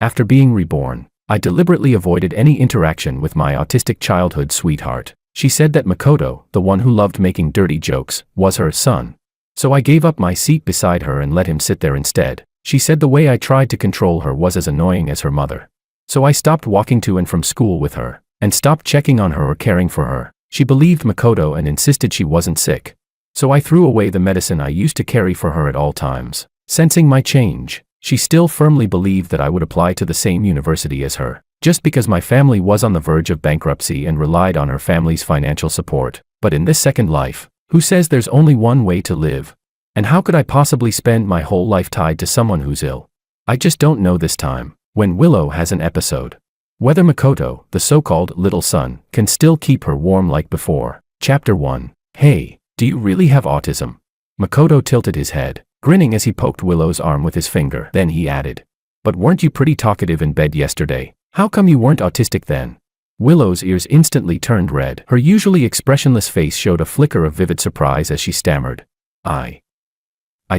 After being reborn, I deliberately avoided any interaction with my autistic childhood sweetheart. She said that Makoto, the one who loved making dirty jokes, was her son. So I gave up my seat beside her and let him sit there instead. She said the way I tried to control her was as annoying as her mother. So I stopped walking to and from school with her, and stopped checking on her or caring for her. She believed Makoto and insisted she wasn't sick. So I threw away the medicine I used to carry for her at all times. Sensing my change, she still firmly believed that I would apply to the same university as her, just because my family was on the verge of bankruptcy and relied on her family's financial support. But in this second life, who says there's only one way to live? And how could I possibly spend my whole life tied to someone who's ill? I just don't know this time, when Willow has an episode. Whether Makoto, the so-called little son, can still keep her warm like before. Chapter 1. Hey, do you really have autism? Makoto tilted his head, grinning as he poked Willow's arm with his finger. Then he added, "But weren't you pretty talkative in bed yesterday? How come you weren't autistic then?" Willow's ears instantly turned red. Her usually expressionless face showed a flicker of vivid surprise as she stammered, I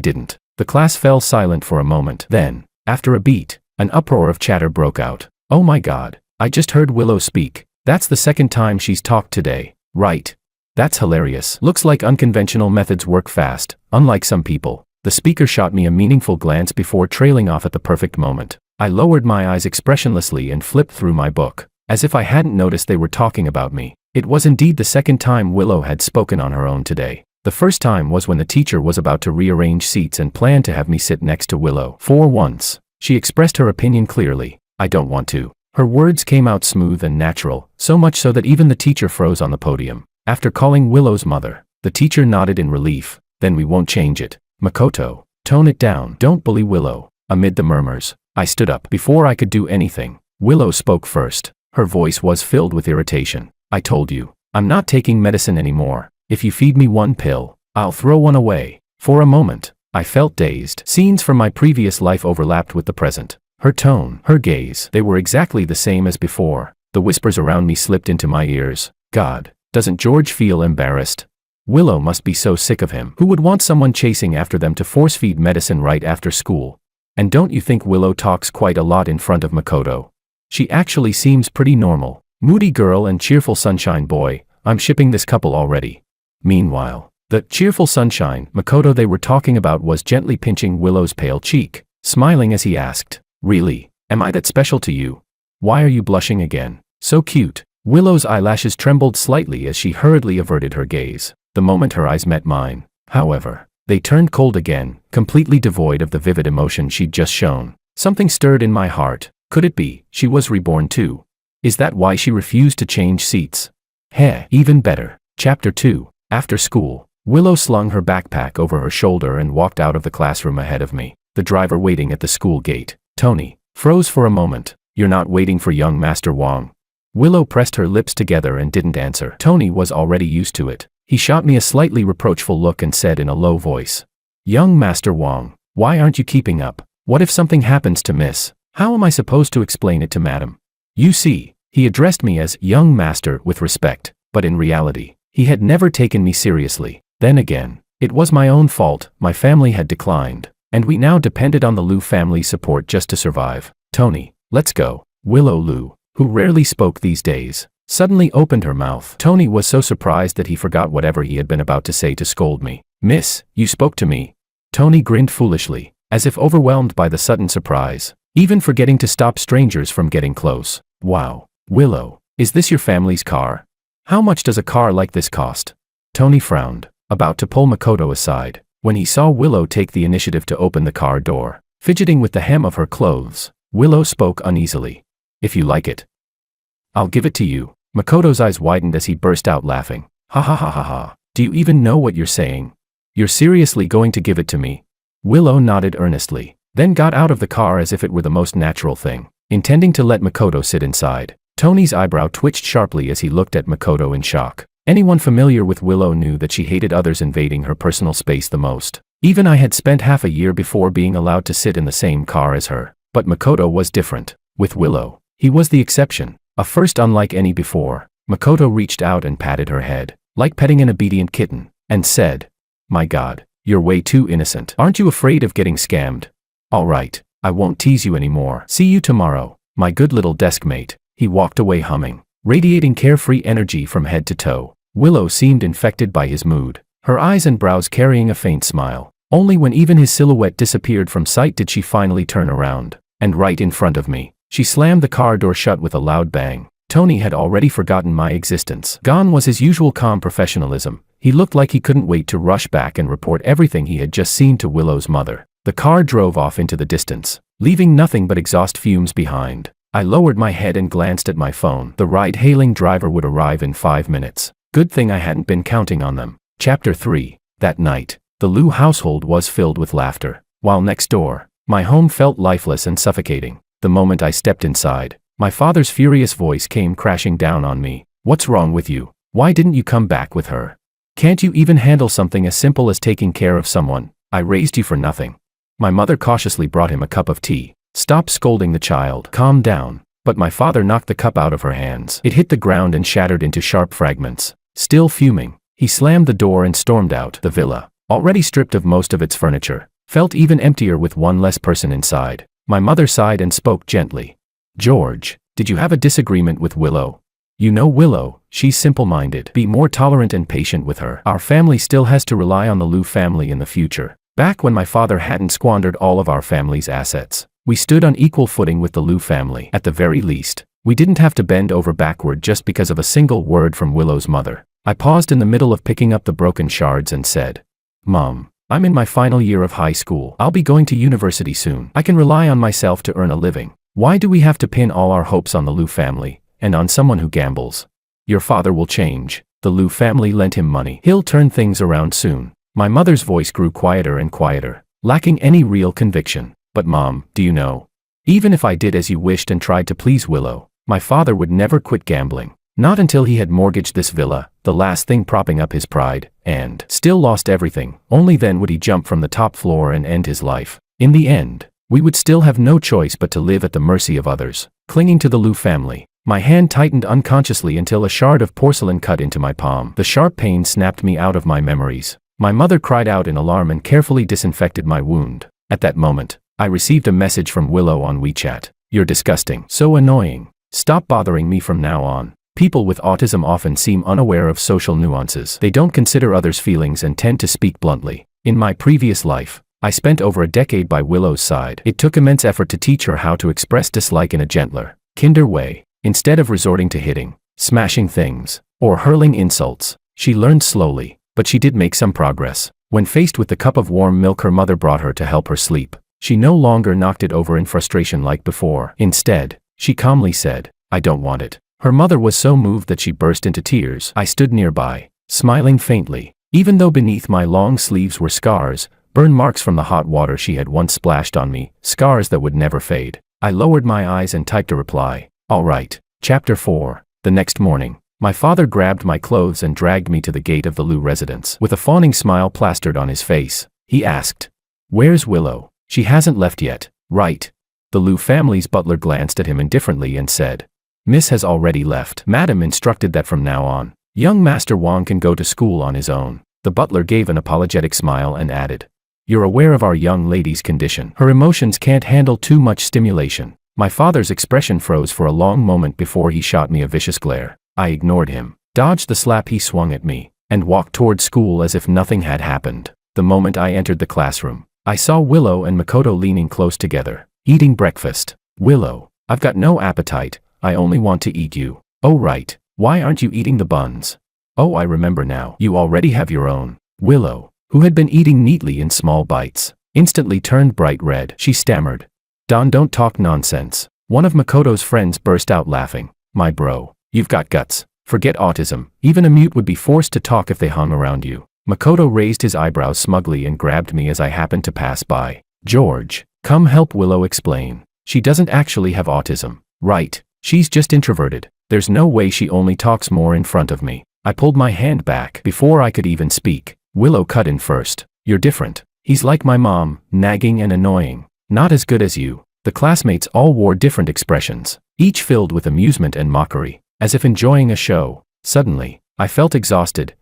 didn't." The class fell silent for a moment. Then, after a beat, an uproar of chatter broke out. "Oh my God, I just heard Willow speak. That's the second time she's talked today, right? That's hilarious. Looks like unconventional methods work fast, unlike some people." The speaker shot me a meaningful glance before trailing off at the perfect moment. I lowered my eyes expressionlessly and flipped through my book, as if I hadn't noticed they were talking about me. It was indeed the second time Willow had spoken on her own today. The first time was when the teacher was about to rearrange seats and planned to have me sit next to Willow. For once, she expressed her opinion clearly. "I don't want to." Her words came out smooth and natural, so much so that even the teacher froze on the podium. After calling Willow's mother, the teacher nodded in relief. "Then we won't change it. Makoto, tone it down. Don't bully Willow." Amid the murmurs, I stood up. Before I could do anything, Willow spoke first. Her voice was filled with irritation. "I told you, I'm not taking medicine anymore. If you feed me one pill, I'll throw one away." For a moment, I felt dazed. Scenes from my previous life overlapped with the present. Her tone, her gaze, they were exactly the same as before. The whispers around me slipped into my ears. God, doesn't George feel embarrassed? Willow must be so sick of him. Who would want someone chasing after them to force-feed medicine right after school? And don't you think Willow talks quite a lot in front of Makoto? She actually seems pretty normal. Moody girl and cheerful sunshine boy, I'm shipping this couple already. Meanwhile, the cheerful sunshine Makoto they were talking about was gently pinching Willow's pale cheek, smiling as he asked, "Really? Am I that special to you? Why are you blushing again? So cute." Willow's eyelashes trembled slightly as she hurriedly averted her gaze. The moment her eyes met mine, however, they turned cold again, completely devoid of the vivid emotion she'd just shown. Something stirred in my heart. Could it be she was reborn too? Is that why she refused to change seats? Heh, even better. Chapter 2. After school, Willow slung her backpack over her shoulder and walked out of the classroom ahead of me. The driver waiting at the school gate, Tony, froze for a moment. "You're not waiting for young Master Wong?" Willow pressed her lips together and didn't answer. Tony was already used to it. He shot me a slightly reproachful look and said in a low voice, "Young Master Wong, why aren't you keeping up? What if something happens to Miss? How am I supposed to explain it to Madam?" You see, he addressed me as young master with respect, but in reality, he had never taken me seriously. Then again, it was my own fault. My family had declined, and we now depended on the Liu family support just to survive. "Tony, let's go." Willow Liu, who rarely spoke these days, suddenly opened her mouth. Tony was so surprised that he forgot whatever he had been about to say to scold me. "Miss, you spoke to me?" Tony grinned foolishly, as if overwhelmed by the sudden surprise, even forgetting to stop strangers from getting close. "Wow, Willow, is this your family's car? How much does a car like this cost?" Tony frowned, about to pull Makoto aside, when he saw Willow take the initiative to open the car door. Fidgeting with the hem of her clothes, Willow spoke uneasily. "If you like it, I'll give it to you." Makoto's eyes widened as he burst out laughing. "Ha ha ha ha ha, do you even know what you're saying? You're seriously going to give it to me?" Willow nodded earnestly, then got out of the car as if it were the most natural thing, intending to let Makoto sit inside. Tony's eyebrow twitched sharply as he looked at Makoto in shock. Anyone familiar with Willow knew that she hated others invading her personal space the most. Even I had spent half a year before being allowed to sit in the same car as her. But Makoto was different. With Willow, he was the exception, a first unlike any before. Makoto reached out and patted her head, like petting an obedient kitten, and said, "My God, you're way too innocent. Aren't you afraid of getting scammed? All right, I won't tease you anymore. See you tomorrow, my good little desk mate. He walked away humming, radiating carefree energy from head to toe. Willow seemed infected by his mood, her eyes and brows carrying a faint smile. Only when even his silhouette disappeared from sight did she finally turn around. And right in front of me, she slammed the car door shut with a loud bang. Tony had already forgotten my existence. Gone was his usual calm professionalism. He looked like he couldn't wait to rush back and report everything he had just seen to Willow's mother. The car drove off into the distance, leaving nothing but exhaust fumes behind. I lowered my head and glanced at my phone. The ride-hailing driver would arrive in 5 minutes. Good thing I hadn't been counting on them. Chapter 3. That night, the Liu household was filled with laughter, while next door, my home felt lifeless and suffocating. The moment I stepped inside, my father's furious voice came crashing down on me. What's wrong with you? Why didn't you come back with her? Can't you even handle something as simple as taking care of someone? I raised you for nothing. My mother cautiously brought him a cup of tea. Stop scolding the child. Calm down. But my father knocked the cup out of her hands. It hit the ground and shattered into sharp fragments. Still fuming, he slammed the door and stormed out. The villa, already stripped of most of its furniture, felt even emptier with one less person inside. My mother sighed and spoke gently. George, did you have a disagreement with Willow? You know Willow, she's simple-minded. Be more tolerant and patient with her. Our family still has to rely on the Liu family in the future. Back when my father hadn't squandered all of our family's assets, we stood on equal footing with the Liu family. At the very least, we didn't have to bend over backward just because of a single word from Willow's mother. I paused in the middle of picking up the broken shards and said, Mom, I'm in my final year of high school. I'll be going to university soon. I can rely on myself to earn a living. Why do we have to pin all our hopes on the Liu family, and on someone who gambles? Your father will change. The Liu family lent him money. He'll turn things around soon. My mother's voice grew quieter and quieter, lacking any real conviction. But Mom, do you know? Even if I did as you wished and tried to please Willow, my father would never quit gambling. Not until he had mortgaged this villa, the last thing propping up his pride, and still lost everything. Only then would he jump from the top floor and end his life. In the end, we would still have no choice but to live at the mercy of others. Clinging to the Liu family, my hand tightened unconsciously until a shard of porcelain cut into my palm. The sharp pain snapped me out of my memories. My mother cried out in alarm and carefully disinfected my wound. At that moment, I received a message from Willow on WeChat. You're disgusting. So annoying. Stop bothering me from now on. People with autism often seem unaware of social nuances. They don't consider others' feelings and tend to speak bluntly. In my previous life, I spent over a decade by Willow's side. It took immense effort to teach her how to express dislike in a gentler, kinder way. Instead of resorting to hitting, smashing things, or hurling insults, she learned slowly, but she did make some progress. When faced with the cup of warm milk her mother brought her to help her sleep, she no longer knocked it over in frustration like before. Instead, she calmly said, I don't want it. Her mother was so moved that she burst into tears. I stood nearby, smiling faintly. Even though beneath my long sleeves were scars, burn marks from the hot water she had once splashed on me, scars that would never fade. I lowered my eyes and typed a reply. All right. Chapter 4. The next morning, my father grabbed my clothes and dragged me to the gate of the Liu residence. With a fawning smile plastered on his face, he asked, Where's Willow? She hasn't left yet, right? The Liu family's butler glanced at him indifferently and said, Miss has already left. Madam instructed that from now on, young Master Wang can go to school on his own. The butler gave an apologetic smile and added, You're aware of our young lady's condition. Her emotions can't handle too much stimulation. My father's expression froze for a long moment before he shot me a vicious glare. I ignored him, dodged the slap he swung at me, and walked toward school as if nothing had happened. The moment I entered the classroom, I saw Willow and Makoto leaning close together, eating breakfast. Willow, I've got no appetite. I only want to eat you. Oh right, why aren't you eating the buns? Oh, I remember now. You already have your own. Willow, who had been eating neatly in small bites, instantly turned bright red. She stammered. Don, don't talk nonsense. One of Makoto's friends burst out laughing. My bro, you've got guts. Forget autism. Even a mute would be forced to talk if they hung around you. Makoto raised his eyebrows smugly and grabbed me as I happened to pass by. George, come help Willow explain. She doesn't actually have autism, right? She's just introverted. There's no way she only talks more in front of me. I pulled my hand back before I could even speak. Willow cut in first. You're different. He's like my mom, nagging and annoying. Not as good as you. The classmates all wore different expressions, each filled with amusement and mockery, as if enjoying a show. Suddenly, I felt exhausted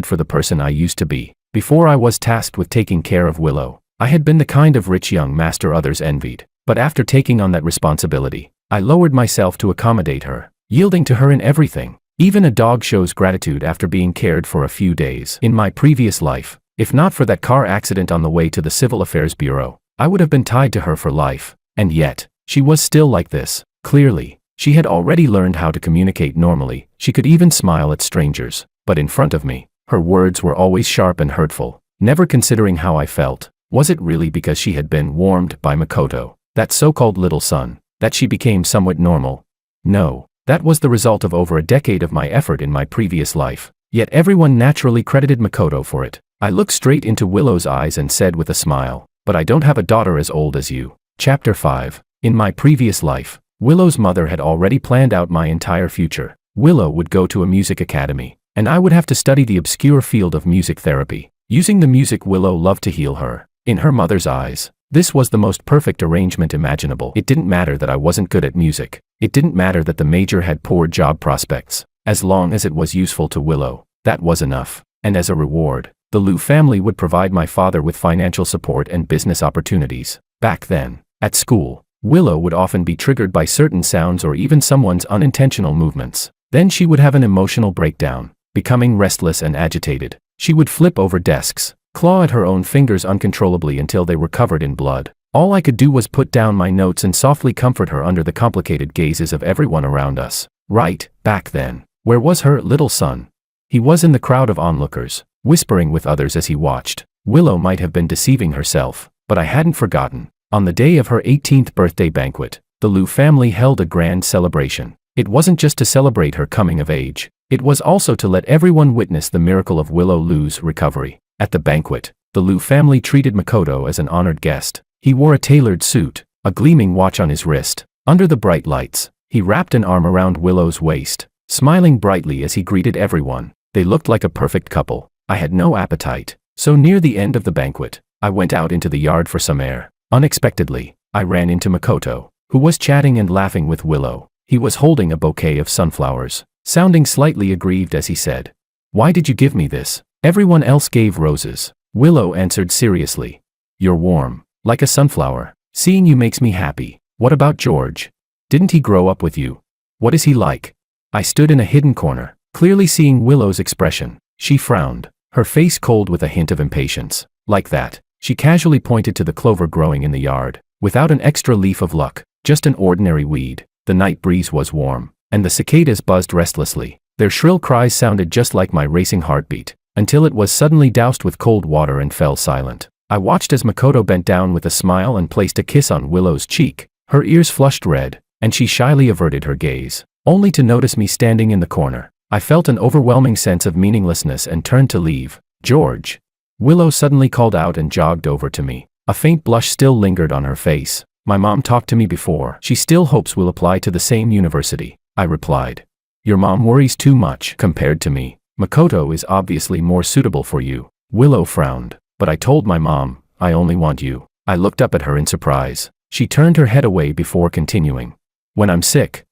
for the person I used to be. Before I was tasked with taking care of Willow, I had been the kind of rich young master others envied, but after taking on that responsibility, I lowered myself to accommodate her, yielding to her in everything. Even a dog shows gratitude after being cared for a few days. In my previous life, if not for that car accident on the way to the Civil Affairs Bureau, I would have been tied to her for life. And yet, she was still like this. Clearly, she had already learned how to communicate normally. She could even smile at strangers. But in front of me, her words were always sharp and hurtful, never considering how I felt. Was it really because she had been warmed by Makoto, that so-called little son, that she became somewhat normal? No, that was the result of over a decade of my effort in my previous life. Yet everyone naturally credited Makoto for it. I looked straight into Willow's eyes and said with a smile, "But I don't have a daughter as old as you." Chapter 5. In my previous life, Willow's mother had already planned out my entire future. Willow would go to a music academy, and I would have to study the obscure field of music therapy, using the music Willow loved to heal her. In her mother's eyes, this was the most perfect arrangement imaginable. It didn't matter that I wasn't good at music. It didn't matter that the major had poor job prospects. As long as it was useful to Willow, that was enough. And as a reward, the Liu family would provide my father with financial support and business opportunities. Back then, at school, Willow would often be triggered by certain sounds or even someone's unintentional movements. Then she would have an emotional breakdown, becoming restless and agitated. She would flip over desks, claw at her own fingers uncontrollably until they were covered in blood. All I could do was put down my notes and softly comfort her under the complicated gazes of everyone around us. Right, back then, where was her little son? He was in the crowd of onlookers, whispering with others as he watched. Willow might have been deceiving herself, but I hadn't forgotten. On the day of her 18th birthday banquet, the Liu family held a grand celebration. It wasn't just to celebrate her coming of age, it was also to let everyone witness the miracle of Willow Liu's recovery. At the banquet, the Liu family treated Makoto as an honored guest. He wore a tailored suit, a gleaming watch on his wrist. Under the bright lights, he wrapped an arm around Willow's waist, smiling brightly as he greeted everyone. They looked like a perfect couple. I had no appetite, so near the end of the banquet, I went out into the yard for some air. Unexpectedly, I ran into Makoto, who was chatting and laughing with Willow. He was holding a bouquet of sunflowers, sounding slightly aggrieved as he said, "Why did you give me this? Everyone else gave roses." Willow answered seriously, "You're warm, like a sunflower. Seeing you makes me happy. What about George? Didn't he grow up with you? What is he like?" I stood in a hidden corner, clearly seeing Willow's expression. She frowned, her face cold with a hint of impatience. Like that, she casually pointed to the clover growing in the yard, without an extra leaf of luck, just an ordinary weed. The night breeze was warm, and the cicadas buzzed restlessly. Their shrill cries sounded just like my racing heartbeat, until it was suddenly doused with cold water and fell silent. I watched as Makoto bent down with a smile and placed a kiss on Willow's cheek. Her ears flushed red, and she shyly averted her gaze, only to notice me standing in the corner. I felt an overwhelming sense of meaninglessness and turned to leave. "George!" Willow suddenly called out and jogged over to me. A faint blush still lingered on her face. "My mom talked to me before. She still hopes we'll apply to the same university," I replied. "Your mom worries too much compared to me. Makoto is obviously more suitable for you." Willow frowned, "But I told my mom, I only want you." I looked up at her in surprise. She turned her head away before continuing. "When I'm sick,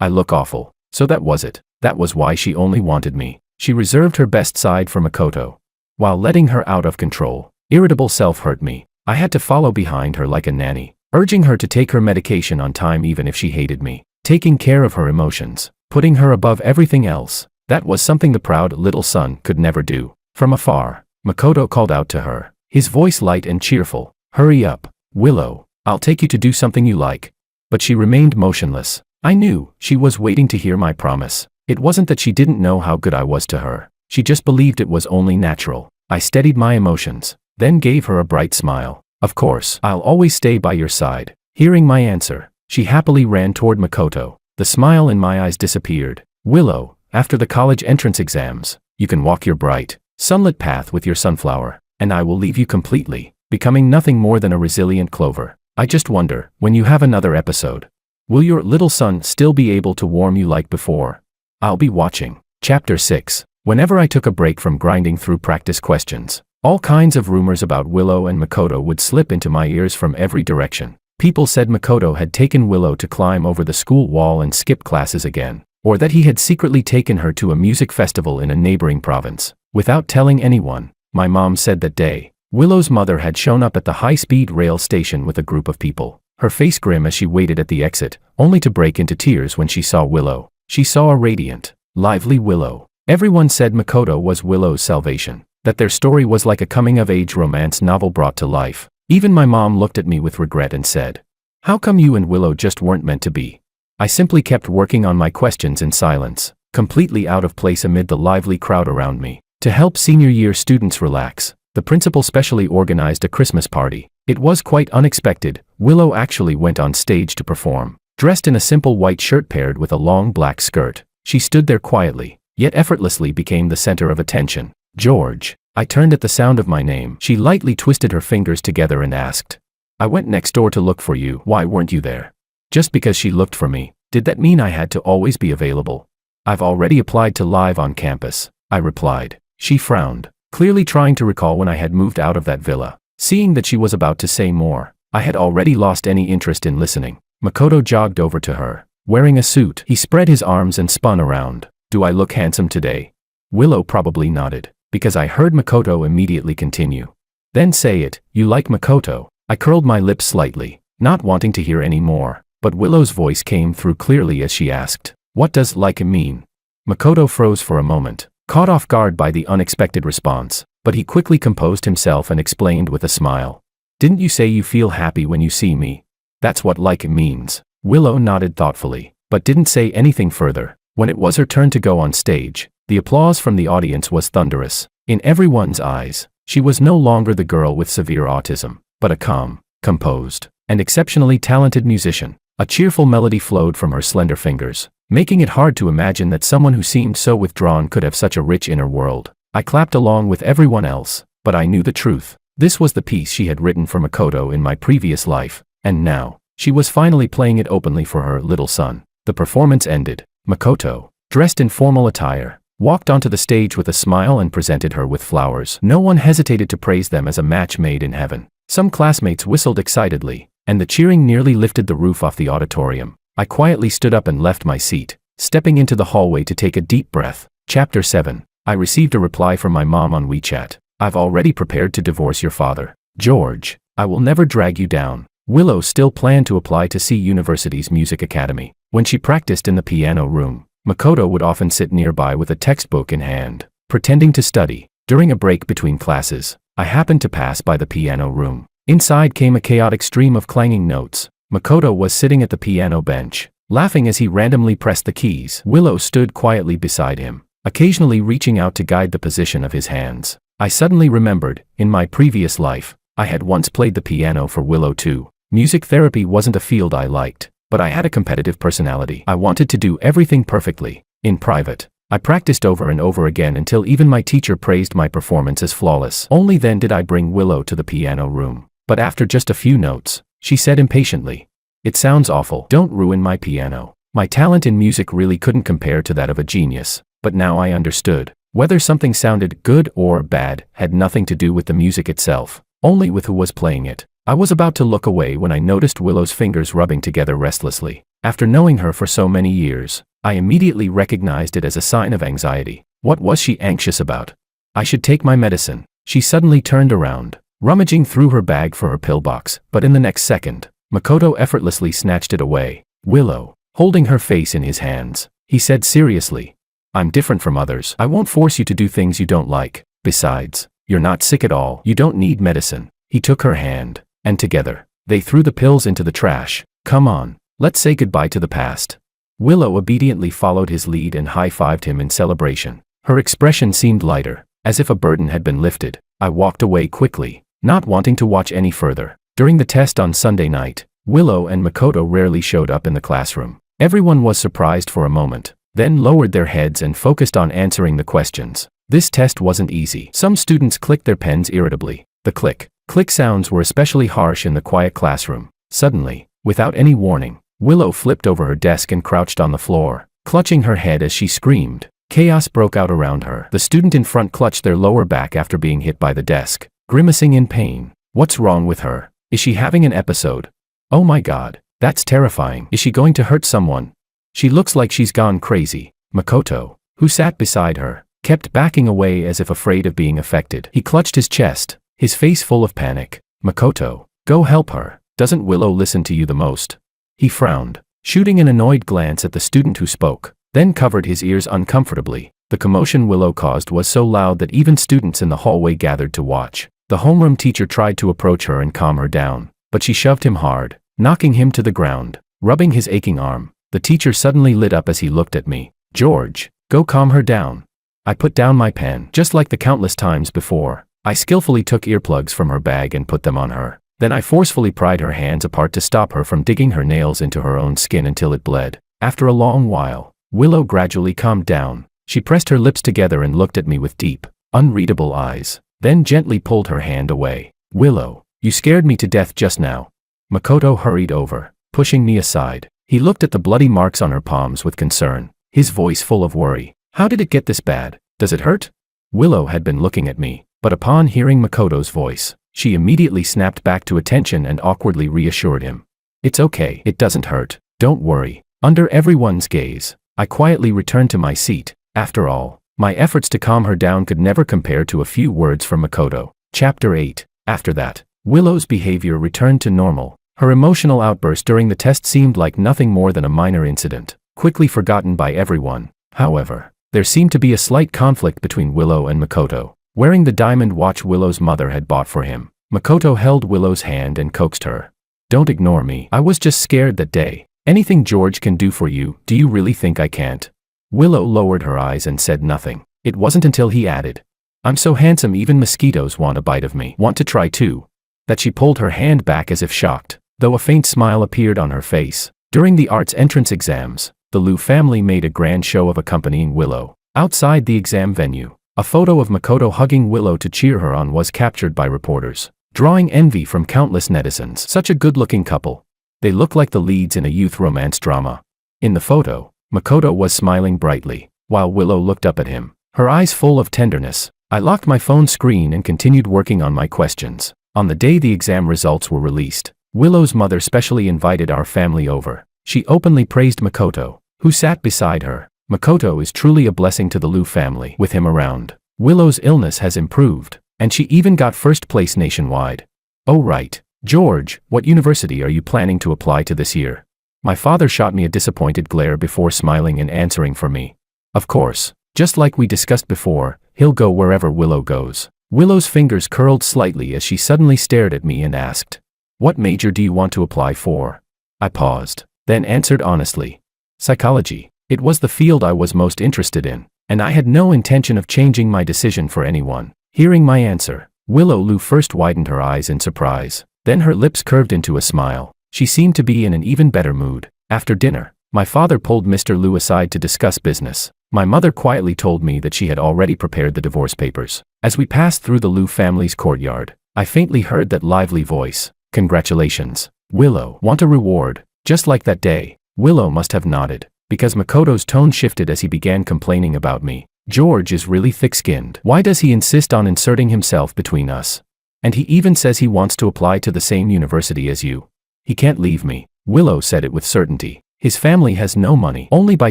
I look awful. So that was it. That was why she only wanted me." She reserved her best side for Makoto. While letting her out of control, irritable self hurt me. I had to follow behind her like a nanny, urging her to take her medication on time even if she hated me. Taking care of her emotions, putting her above everything else, that was something the proud little son could never do. From afar, Makoto called out to her, his voice light and cheerful, "Hurry up, Willow, I'll take you to do something you like." But she remained motionless. I knew she was waiting to hear my promise. It wasn't that she didn't know how good I was to her. She just believed it was only natural. I steadied my emotions, then gave her a bright smile. "Of course, I'll always stay by your side." Hearing my answer, she happily ran toward Makoto. The smile in my eyes disappeared. "Willow, after the college entrance exams, you can walk your bright, sunlit path with your sunflower, and I will leave you completely, becoming nothing more than a resilient clover. I just wonder, when you have another episode, will your little son still be able to warm you like before? I'll be watching." Chapter 6. Whenever I took a break from grinding through practice questions, all kinds of rumors about Willow and Makoto would slip into my ears from every direction. People said Makoto had taken Willow to climb over the school wall and skip classes again, or that he had secretly taken her to a music festival in a neighboring province, without telling anyone. My mom said that day, Willow's mother had shown up at the high-speed rail station with a group of people, her face grim as she waited at the exit, only to break into tears when she saw Willow. She saw a radiant, lively Willow. Everyone said Makoto was Willow's salvation, that their story was like a coming-of-age romance novel brought to life. Even my mom looked at me with regret and said, "How come you and Willow just weren't meant to be?" I simply kept working on my questions in silence, completely out of place amid the lively crowd around me. To help senior year students relax, the principal specially organized a Christmas party. It was quite unexpected. Willow actually went on stage to perform. Dressed in a simple white shirt paired with a long black skirt, she stood there quietly, yet effortlessly became the center of attention. "George." I turned at the sound of my name. She lightly twisted her fingers together and asked, "I went next door to look for you. Why weren't you there?" Just because she looked for me, did that mean I had to always be available? "I've already applied to live on campus," I replied. She frowned, clearly trying to recall when I had moved out of that villa. Seeing that she was about to say more, I had already lost any interest in listening. Makoto jogged over to her, wearing a suit. He spread his arms and spun around. "Do I look handsome today?" Willow probably nodded, because I heard Makoto immediately continue. "Then say it, you like Makoto." I curled my lips slightly, not wanting to hear any more, but Willow's voice came through clearly as she asked, "What does like mean?" Makoto froze for a moment, caught off guard by the unexpected response, but he quickly composed himself and explained with a smile. "Didn't you say you feel happy when you see me? That's what like means." Willow nodded thoughtfully, but didn't say anything further. When it was her turn to go on stage, the applause from the audience was thunderous. In everyone's eyes, she was no longer the girl with severe autism, but a calm, composed, and exceptionally talented musician. A cheerful melody flowed from her slender fingers, making it hard to imagine that someone who seemed so withdrawn could have such a rich inner world. I clapped along with everyone else, but I knew the truth. This was the piece she had written for Makoto in my previous life, and now, she was finally playing it openly for her little son. The performance ended. Makoto, dressed in formal attire, walked onto the stage with a smile and presented her with flowers. No one hesitated to praise them as a match made in heaven. Some classmates whistled excitedly, and the cheering nearly lifted the roof off the auditorium. I quietly stood up and left my seat, stepping into the hallway to take a deep breath. Chapter 7. I received a reply from my mom on WeChat. "I've already prepared to divorce your father. George, I will never drag you down." Willow still planned to apply to C University's music academy. When she practiced in the piano room, Makoto would often sit nearby with a textbook in hand, pretending to study. During a break between classes, I happened to pass by the piano room. Inside came a chaotic stream of clanging notes. Makoto was sitting at the piano bench, laughing as he randomly pressed the keys. Willow stood quietly beside him, occasionally reaching out to guide the position of his hands. I suddenly remembered, in my previous life, I had once played the piano for Willow too. Music therapy wasn't a field I liked, but I had a competitive personality. I wanted to do everything perfectly. In private, I practiced over and over again until even my teacher praised my performance as flawless. Only then did I bring Willow to the piano room. But after just a few notes, she said impatiently, "It sounds awful. Don't ruin my piano." My talent in music really couldn't compare to that of a genius, but now I understood. Whether something sounded good or bad had nothing to do with the music itself, only with who was playing it. I was about to look away when I noticed Willow's fingers rubbing together restlessly. After knowing her for so many years, I immediately recognized it as a sign of anxiety. What was she anxious about? "I should take my medicine." She suddenly turned around, rummaging through her bag for her pillbox, but in the next second, Makoto effortlessly snatched it away. "Willow," holding her face in his hands, he said seriously, "I'm different from others. I won't force you to do things you don't like. Besides, you're not sick at all. You don't need medicine." He took her hand, and together, they threw the pills into the trash. "Come on, let's say goodbye to the past." Willow obediently followed his lead and high-fived him in celebration. Her expression seemed lighter, as if a burden had been lifted. I walked away quickly, not wanting to watch any further. During the test on Sunday night, Willow and Makoto rarely showed up in the classroom. Everyone was surprised for a moment, then lowered their heads and focused on answering the questions. This test wasn't easy. Some students clicked their pens irritably. The click sounds were especially harsh in the quiet classroom. Suddenly, without any warning, Willow flipped over her desk and crouched on the floor, clutching her head as she screamed. Chaos broke out around her. The student in front clutched their lower back after being hit by the desk, grimacing in pain. What's wrong with her? Is she having an episode? Oh my God, that's terrifying. Is she going to hurt someone? She looks like she's gone crazy. Makoto, who sat beside her, kept backing away as if afraid of being affected. He clutched his chest, his face full of panic. Makoto, go help her. Doesn't Willow listen to you the most? He frowned, shooting an annoyed glance at the student who spoke, then covered his ears uncomfortably. The commotion Willow caused was so loud that even students in the hallway gathered to watch. The homeroom teacher tried to approach her and calm her down, but she shoved him hard, knocking him to the ground. Rubbing his aching arm, the teacher suddenly lit up as he looked at me. George, go calm her down. I put down my pen. Just like the countless times before, I skillfully took earplugs from her bag and put them on her. Then I forcefully pried her hands apart to stop her from digging her nails into her own skin until it bled. After a long while, Willow gradually calmed down. She pressed her lips together and looked at me with deep, unreadable eyes, then gently pulled her hand away. Willow, you scared me to death just now. Makoto hurried over, pushing me aside. He looked at the bloody marks on her palms with concern, his voice full of worry. How did it get this bad? Does it hurt? Willow had been looking at me, but upon hearing Makoto's voice, she immediately snapped back to attention and awkwardly reassured him. It's okay, it doesn't hurt, don't worry. Under everyone's gaze, I quietly returned to my seat. After all, my efforts to calm her down could never compare to a few words from Makoto. Chapter 8. After that, Willow's behavior returned to normal. Her emotional outburst during the test seemed like nothing more than a minor incident, quickly forgotten by everyone. However, there seemed to be a slight conflict between Willow and Makoto. Wearing the diamond watch Willow's mother had bought for him, Makoto held Willow's hand and coaxed her. Don't ignore me. I was just scared that day. Anything George can do for you, do you really think I can't? Willow lowered her eyes and said nothing. It wasn't until he added, I'm so handsome even mosquitoes want a bite of me. Want to try too? That she pulled her hand back as if shocked, though a faint smile appeared on her face. During the arts entrance exams, the Liu family made a grand show of accompanying Willow. Outside the exam venue, a photo of Makoto hugging Willow to cheer her on was captured by reporters, drawing envy from countless netizens. Such a good-looking couple. They look like the leads in a youth romance drama. In the photo, Makoto was smiling brightly, while Willow looked up at him, her eyes full of tenderness. I locked my phone screen and continued working on my questions. On the day the exam results were released, Willow's mother specially invited our family over. She openly praised Makoto, who sat beside her. Makoto is truly a blessing to the Liu family with him around. Willow's illness has improved, and she even got first place nationwide. Oh right, George, what university are you planning to apply to this year? My father shot me a disappointed glare before smiling and answering for me. Of course, just like we discussed before, he'll go wherever Willow goes. Willow's fingers curled slightly as she suddenly stared at me and asked, what major do you want to apply for? I paused, then answered honestly. Psychology. It was the field I was most interested in, and I had no intention of changing my decision for anyone. Hearing my answer, Willow Liu first widened her eyes in surprise, then her lips curved into a smile. She seemed to be in an even better mood. After dinner, my father pulled Mr. Liu aside to discuss business. My mother quietly told me that she had already prepared the divorce papers. As we passed through the Liu family's courtyard, I faintly heard that lively voice. Congratulations, Willow. Want a reward? Just like that day, Willow must have nodded, because Makoto's tone shifted as he began complaining about me. George is really thick-skinned. Why does he insist on inserting himself between us? And he even says he wants to apply to the same university as you. He can't leave me. Willow said it with certainty. His family has no money. Only by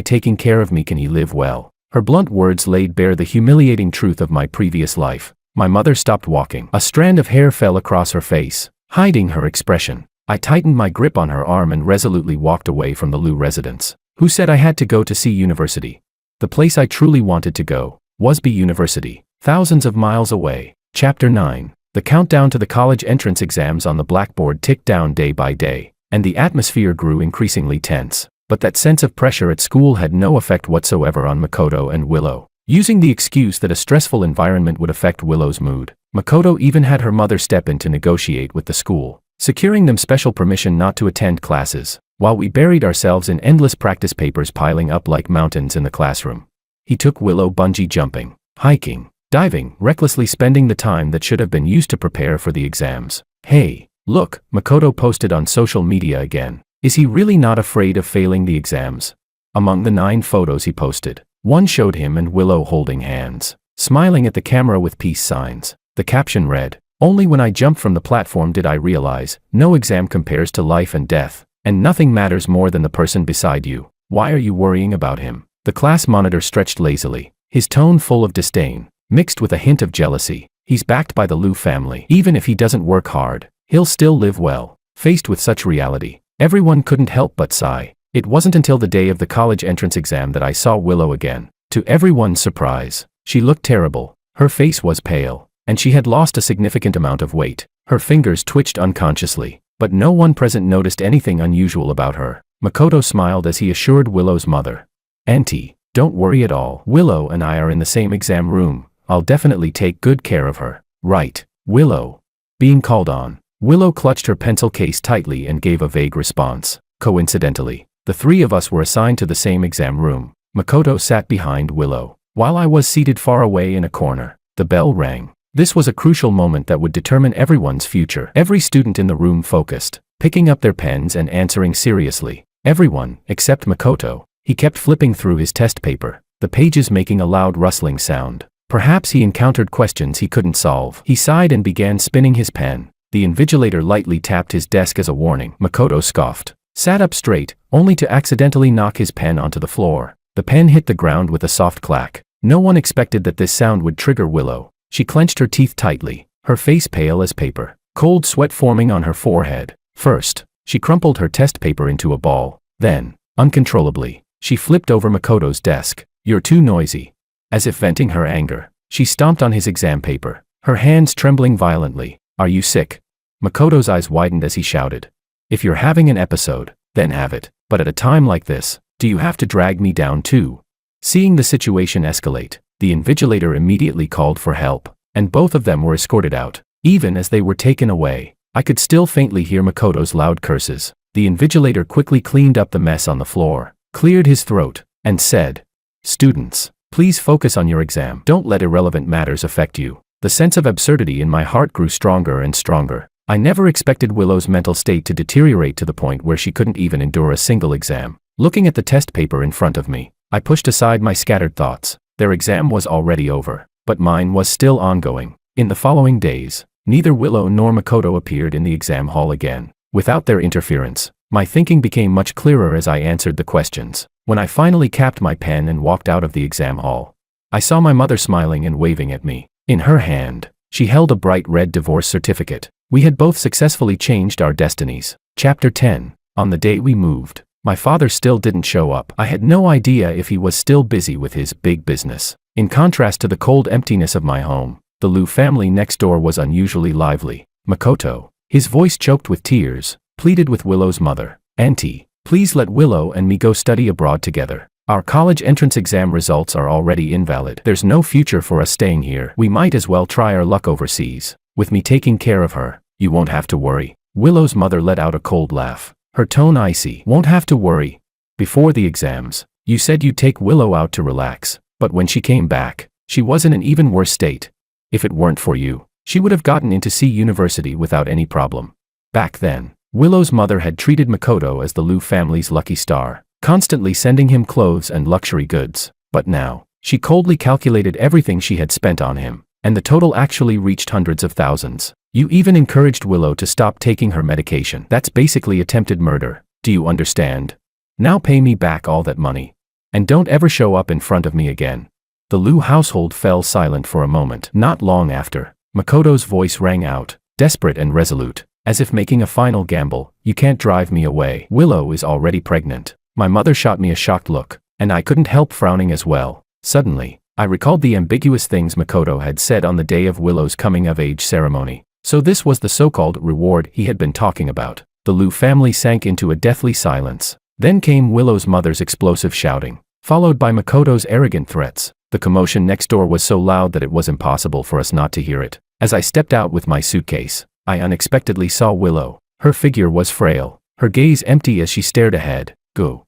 taking care of me can he live well. Her blunt words laid bare the humiliating truth of my previous life. My mother stopped walking. A strand of hair fell across her face, hiding her expression. I tightened my grip on her arm and resolutely walked away from the Liu residence. Who said I had to go to see university? The place I truly wanted to go was B University, thousands of miles away. Chapter 9. The countdown to the college entrance exams on the blackboard ticked down day by day, and the atmosphere grew increasingly tense. But that sense of pressure at school had no effect whatsoever on Makoto and Willow. Using the excuse that a stressful environment would affect Willow's mood, Makoto even had her mother step in to negotiate with the school, securing them special permission not to attend classes, while we buried ourselves in endless practice papers piling up like mountains in the classroom. He took Willow bungee jumping, hiking, diving, recklessly spending the time that should have been used to prepare for the exams. Hey, look, Makoto posted on social media again. Is he really not afraid of failing the exams? Among the 9 photos he posted, one showed him and Willow holding hands, smiling at the camera with peace signs. The caption read, only when I jumped from the platform did I realize, no exam compares to life and death, and nothing matters more than the person beside you. Why are you worrying about him? The class monitor stretched lazily, his tone full of disdain, mixed with a hint of jealousy. He's backed by the Liu family. Even if he doesn't work hard, he'll still live well. Faced with such reality, everyone couldn't help but sigh. It wasn't until the day of the college entrance exam that I saw Willow again. To everyone's surprise, she looked terrible. Her face was pale, and she had lost a significant amount of weight. Her fingers twitched unconsciously, but no one present noticed anything unusual about her. Makoto smiled as he assured Willow's mother. "Auntie, don't worry at all. Willow and I are in the same exam room. I'll definitely take good care of her." "Right, Willow." Being called on, Willow clutched her pencil case tightly and gave a vague response. Coincidentally, the three of us were assigned to the same exam room. Makoto sat behind Willow, while I was seated far away in a corner. The bell rang. This was a crucial moment that would determine everyone's future. Every student in the room focused, picking up their pens and answering seriously. Everyone, except Makoto. He kept flipping through his test paper, the pages making a loud rustling sound. Perhaps he encountered questions he couldn't solve. He sighed and began spinning his pen. The invigilator lightly tapped his desk as a warning. Makoto scoffed, sat up straight, only to accidentally knock his pen onto the floor. The pen hit the ground with a soft clack. No one expected that this sound would trigger Willow. She clenched her teeth tightly, her face pale as paper, cold sweat forming on her forehead. First, she crumpled her test paper into a ball. Then, uncontrollably, she flipped over Makoto's desk. "You're too noisy." As if venting her anger, she stomped on his exam paper, her hands trembling violently. "Are you sick?" Makoto's eyes widened as he shouted. "If you're having an episode, then have it. But at a time like this, do you have to drag me down too?" Seeing the situation escalate, the invigilator immediately called for help, and both of them were escorted out. Even as they were taken away, I could still faintly hear Makoto's loud curses. The invigilator quickly cleaned up the mess on the floor, cleared his throat, and said, "Students, please focus on your exam. Don't let irrelevant matters affect you." The sense of absurdity in my heart grew stronger and stronger. I never expected Willow's mental state to deteriorate to the point where she couldn't even endure a single exam. Looking at the test paper in front of me, I pushed aside my scattered thoughts. Their exam was already over, but mine was still ongoing. In the following days, neither Willow nor Makoto appeared in the exam hall again. Without their interference, my thinking became much clearer as I answered the questions. When I finally capped my pen and walked out of the exam hall, I saw my mother smiling and waving at me. In her hand, she held a bright red divorce certificate. We had both successfully changed our destinies. Chapter 10. On the day we moved, my father still didn't show up. I had no idea if he was still busy with his big business. In contrast to the cold emptiness of my home, the Liu family next door was unusually lively. Makoto, his voice choked with tears, pleaded with Willow's mother. "Auntie, please let Willow and me go study abroad together. Our college entrance exam results are already invalid. There's no future for us staying here. We might as well try our luck overseas. With me taking care of her, you won't have to worry." Willow's mother let out a cold laugh, her tone icy. "Won't have to worry? Before the exams, you said you'd take Willow out to relax, but when she came back, she was in an even worse state. If it weren't for you, she would have gotten into C university without any problem." Back then, Willow's mother had treated Makoto as the Liu family's lucky star, constantly sending him clothes and luxury goods. But now, she coldly calculated everything she had spent on him, and the total actually reached hundreds of thousands. "You even encouraged Willow to stop taking her medication. That's basically attempted murder. Do you understand? Now pay me back all that money. And don't ever show up in front of me again." The Liu household fell silent for a moment. Not long after, Makoto's voice rang out, desperate and resolute, as if making a final gamble. "You can't drive me away. Willow is already pregnant." My mother shot me a shocked look, and I couldn't help frowning as well. Suddenly, I recalled the ambiguous things Makoto had said on the day of Willow's coming-of-age ceremony. So this was the so-called reward he had been talking about. The Liu family sank into a deathly silence. Then came Willow's mother's explosive shouting, followed by Makoto's arrogant threats. The commotion next door was so loud that it was impossible for us not to hear it. As I stepped out with my suitcase, I unexpectedly saw Willow. Her figure was frail, her gaze empty as she stared ahead. "Go.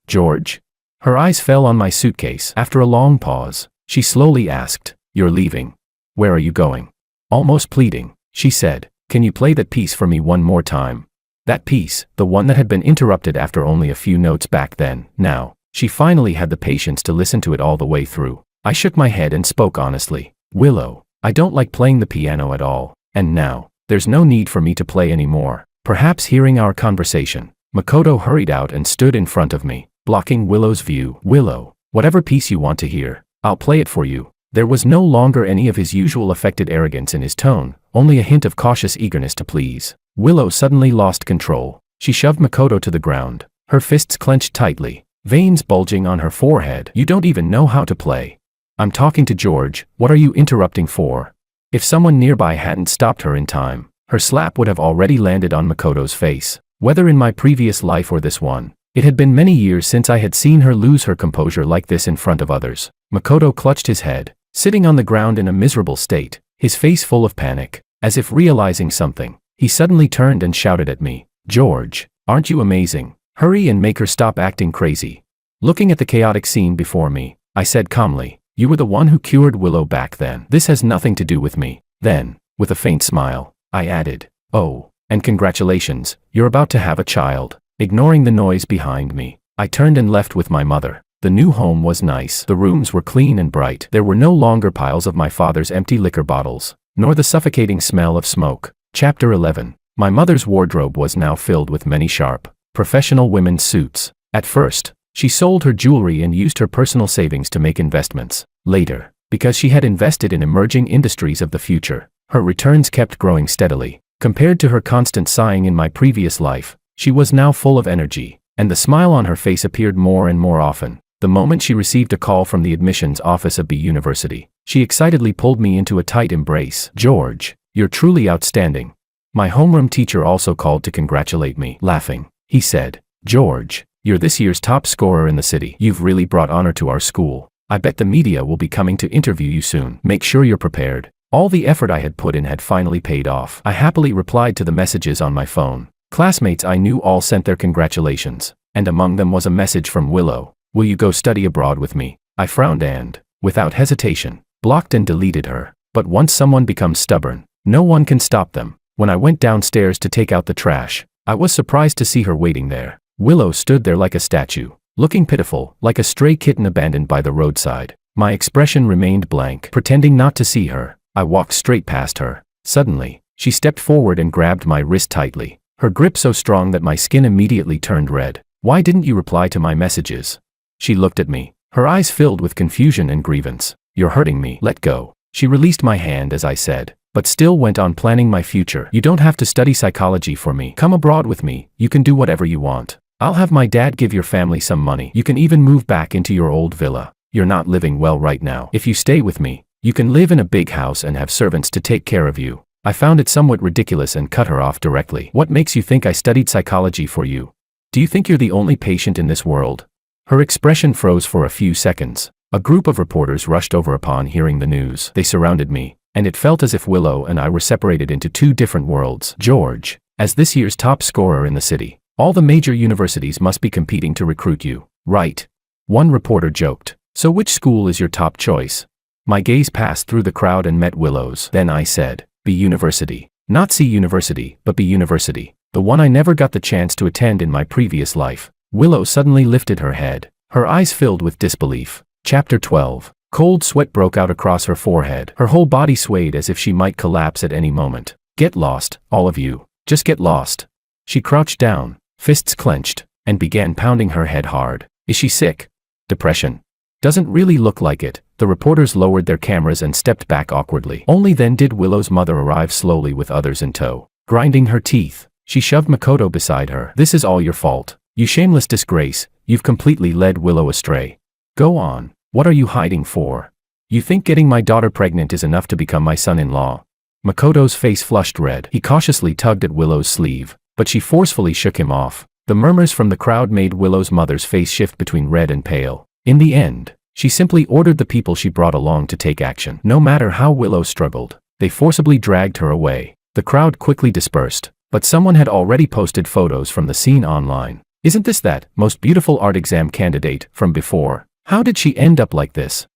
George?" Her eyes fell on my suitcase. After a long pause, she slowly asked, "You're leaving? Where are you going?" Almost pleading, she said, "Can you play that piece for me one more time?" That piece, the one that had been interrupted after only a few notes back then. Now, she finally had the patience to listen to it all the way through. I shook my head and spoke honestly. "Willow, I don't like playing the piano at all, and now, there's no need for me to play anymore." Perhaps hearing our conversation, Makoto hurried out and stood in front of me, blocking Willow's view. "Willow, whatever piece you want to hear, I'll play it for you." There was no longer any of his usual affected arrogance in his tone, only a hint of cautious eagerness to please. Willow suddenly lost control. She shoved Makoto to the ground, her fists clenched tightly, veins bulging on her forehead. "You don't even know how to play. I'm talking to George, what are you interrupting for?" If someone nearby hadn't stopped her in time, her slap would have already landed on Makoto's face. Whether in my previous life or this one, it had been many years since I had seen her lose her composure like this in front of others. Makoto clutched his head, sitting on the ground in a miserable state, his face full of panic. As if realizing something, he suddenly turned and shouted at me, "George, aren't you amazing? Hurry and make her stop acting crazy." Looking at the chaotic scene before me, I said calmly, "You were the one who cured Willow back then. This has nothing to do with me." Then, with a faint smile, I added, "Oh, and congratulations, you're about to have a child." Ignoring the noise behind me, I turned and left with my mother. The new home was nice. The rooms were clean and bright. There were no longer piles of my father's empty liquor bottles, nor the suffocating smell of smoke. Chapter 11. My mother's wardrobe was now filled with many sharp, professional women's suits. At first, she sold her jewelry and used her personal savings to make investments. Later, because she had invested in emerging industries of the future, her returns kept growing steadily. Compared to her constant sighing in my previous life, she was now full of energy, and the smile on her face appeared more and more often. The moment she received a call from the admissions office of B University, she excitedly pulled me into a tight embrace. "George, you're truly outstanding." My homeroom teacher also called to congratulate me. Laughing, he said, "George, you're this year's top scorer in the city. You've really brought honor to our school. I bet the media will be coming to interview you soon. Make sure you're prepared." All the effort I had put in had finally paid off. I happily replied to the messages on my phone. Classmates I knew all sent their congratulations, and among them was a message from Willow. "Will you go study abroad with me?" I frowned and, without hesitation, blocked and deleted her. But once someone becomes stubborn, no one can stop them. When I went downstairs to take out the trash, I was surprised to see her waiting there. Willow stood there like a statue, looking pitiful, like a stray kitten abandoned by the roadside. My expression remained blank, pretending not to see her. I walked straight past her. Suddenly, she stepped forward and grabbed my wrist tightly, her grip so strong that my skin immediately turned red. "Why didn't you reply to my messages?" She looked at me, her eyes filled with confusion and grievance. "You're hurting me. Let go." She released my hand as I said, but still went on planning my future. "You don't have to study psychology for me. Come abroad with me. You can do whatever you want. I'll have my dad give your family some money. You can even move back into your old villa. You're not living well right now. If you stay with me, you can live in a big house and have servants to take care of you." I found it somewhat ridiculous and cut her off directly. "What makes you think I studied psychology for you? Do you think you're the only patient in this world?" Her expression froze for a few seconds. A group of reporters rushed over upon hearing the news. They surrounded me, and it felt as if Willow and I were separated into two different worlds. "George, as this year's top scorer in the city, all the major universities must be competing to recruit you, right?" One reporter joked. "So which school is your top choice?" My gaze passed through the crowd and met Willow's. Then I said, "B University. Not C University, but B University. The one I never got the chance to attend in my previous life." Willow suddenly lifted her head, her eyes filled with disbelief. Chapter 12. Cold sweat broke out across her forehead. Her whole body swayed as if she might collapse at any moment. "Get lost, all of you. Just get lost." She crouched down, fists clenched, and began pounding her head hard. "Is she sick? Depression? Doesn't really look like it." The reporters lowered their cameras and stepped back awkwardly. Only then did Willow's mother arrive slowly with others in tow. Grinding her teeth, she shoved Makoto beside her. "This is all your fault. You shameless disgrace. You've completely led Willow astray. Go on. What are you hiding for? You think getting my daughter pregnant is enough to become my son-in-law?" Makoto's face flushed red. He cautiously tugged at Willow's sleeve, but she forcefully shook him off. The murmurs from the crowd made Willow's mother's face shift between red and pale. In the end, she simply ordered the people she brought along to take action. No matter how Willow struggled, they forcibly dragged her away. The crowd quickly dispersed, but someone had already posted photos from the scene online. "Isn't this that most beautiful art exam candidate from before? How did she end up like this?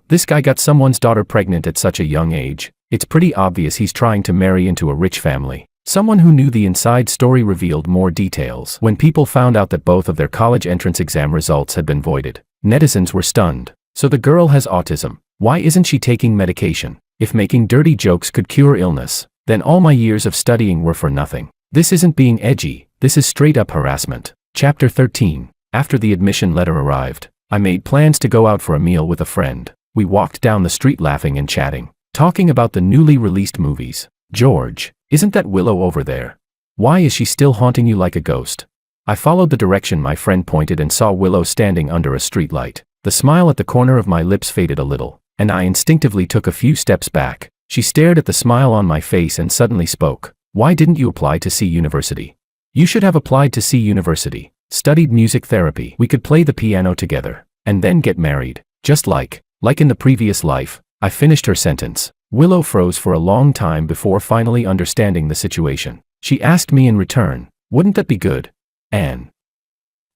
This guy got someone's daughter pregnant at such a young age. It's pretty obvious he's trying to marry into a rich family." Someone who knew the inside story revealed more details. When people found out that both of their college entrance exam results had been voided, netizens were stunned. "So the girl has autism. Why isn't she taking medication? If making dirty jokes could cure illness, then all my years of studying were for nothing. This isn't being edgy, this is straight up harassment." Chapter 13. After the admission letter arrived, I made plans to go out for a meal with a friend. We walked down the street laughing and chatting, talking about the newly released movies. George, isn't that Willow over there? Why is she still haunting you like a ghost? I followed the direction my friend pointed and saw Willow standing under a streetlight. The smile at the corner of my lips faded a little, and I instinctively took a few steps back. She stared at the smile on my face and suddenly spoke. Why didn't you apply to C University? You should have applied to C University, studied music therapy. We could play the piano together, and then get married. Just like in the previous life. I finished her sentence. Willow froze for a long time before finally understanding the situation. She asked me in return, wouldn't that be good, Anne?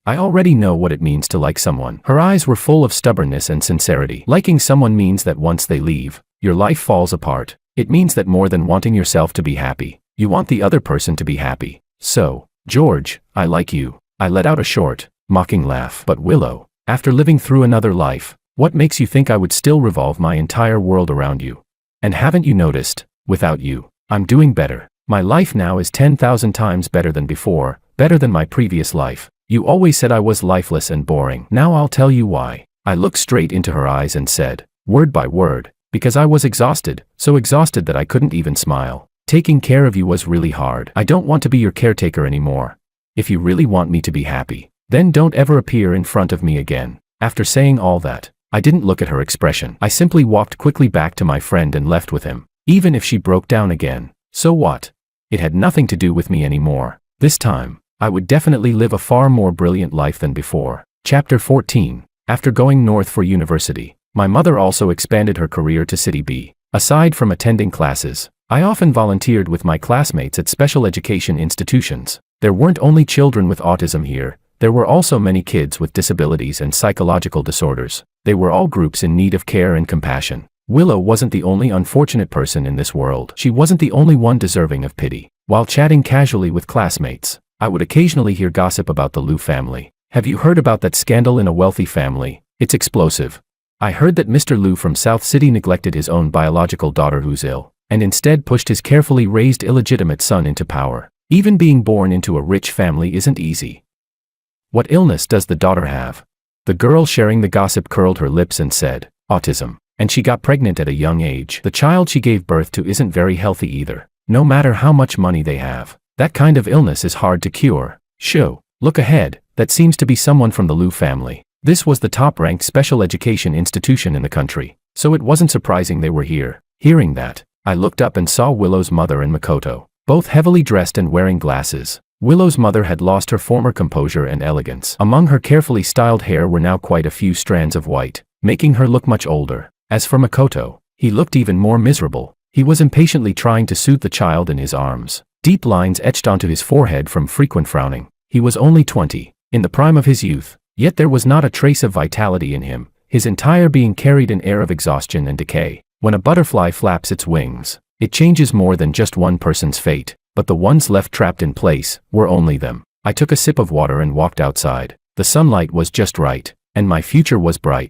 I already know what it means to like someone. Her eyes were full of stubbornness and sincerity. Liking someone means that once they leave, your life falls apart. It means that more than wanting yourself to be happy, you want the other person to be happy. So, George, I like you. I let out a short, mocking laugh. But Willow, after living through another life, what makes you think I would still revolve my entire world around you? And haven't you noticed, without you, I'm doing better. My life now is 10,000 times better than before, better than my previous life. You always said I was lifeless and boring. Now I'll tell you why. I looked straight into her eyes and said, word by word, because I was exhausted, so exhausted that I couldn't even smile. Taking care of you was really hard. I don't want to be your caretaker anymore. If you really want me to be happy, then don't ever appear in front of me again. After saying all that, I didn't look at her expression. I simply walked quickly back to my friend and left with him. Even if she broke down again, so what? It had nothing to do with me anymore. This time, I would definitely live a far more brilliant life than before. Chapter 14. After going north for university, my mother also expanded her career to City B. Aside from attending classes, I often volunteered with my classmates at special education institutions. There weren't only children with autism here, there were also many kids with disabilities and psychological disorders. They were all groups in need of care and compassion. Willow wasn't the only unfortunate person in this world. She wasn't the only one deserving of pity. While chatting casually with classmates, I would occasionally hear gossip about the Liu family. Have you heard about that scandal in a wealthy family? It's explosive. I heard that Mr. Liu from South City neglected his own biological daughter who's ill, and instead pushed his carefully raised illegitimate son into power. Even being born into a rich family isn't easy. What illness does the daughter have? The girl sharing the gossip curled her lips and said, autism. And she got pregnant at a young age. The child she gave birth to isn't very healthy either. No matter how much money they have, that kind of illness is hard to cure. Shoo, look ahead, that seems to be someone from the Liu family. This was the top-ranked special education institution in the country, so it wasn't surprising they were here. Hearing that, I looked up and saw Willow's mother and Makoto, both heavily dressed and wearing glasses. Willow's mother had lost her former composure and elegance. Among her carefully styled hair were now quite a few strands of white, making her look much older. As for Makoto, he looked even more miserable. He was impatiently trying to soothe the child in his arms. Deep lines etched onto his forehead from frequent frowning. He was only 20, in the prime of his youth, yet there was not a trace of vitality in him. His entire being carried an air of exhaustion and decay. When a butterfly flaps its wings, it changes more than just one person's fate, but the ones left trapped in place were only them. I took a sip of water and walked outside. The sunlight was just right, and my future was bright.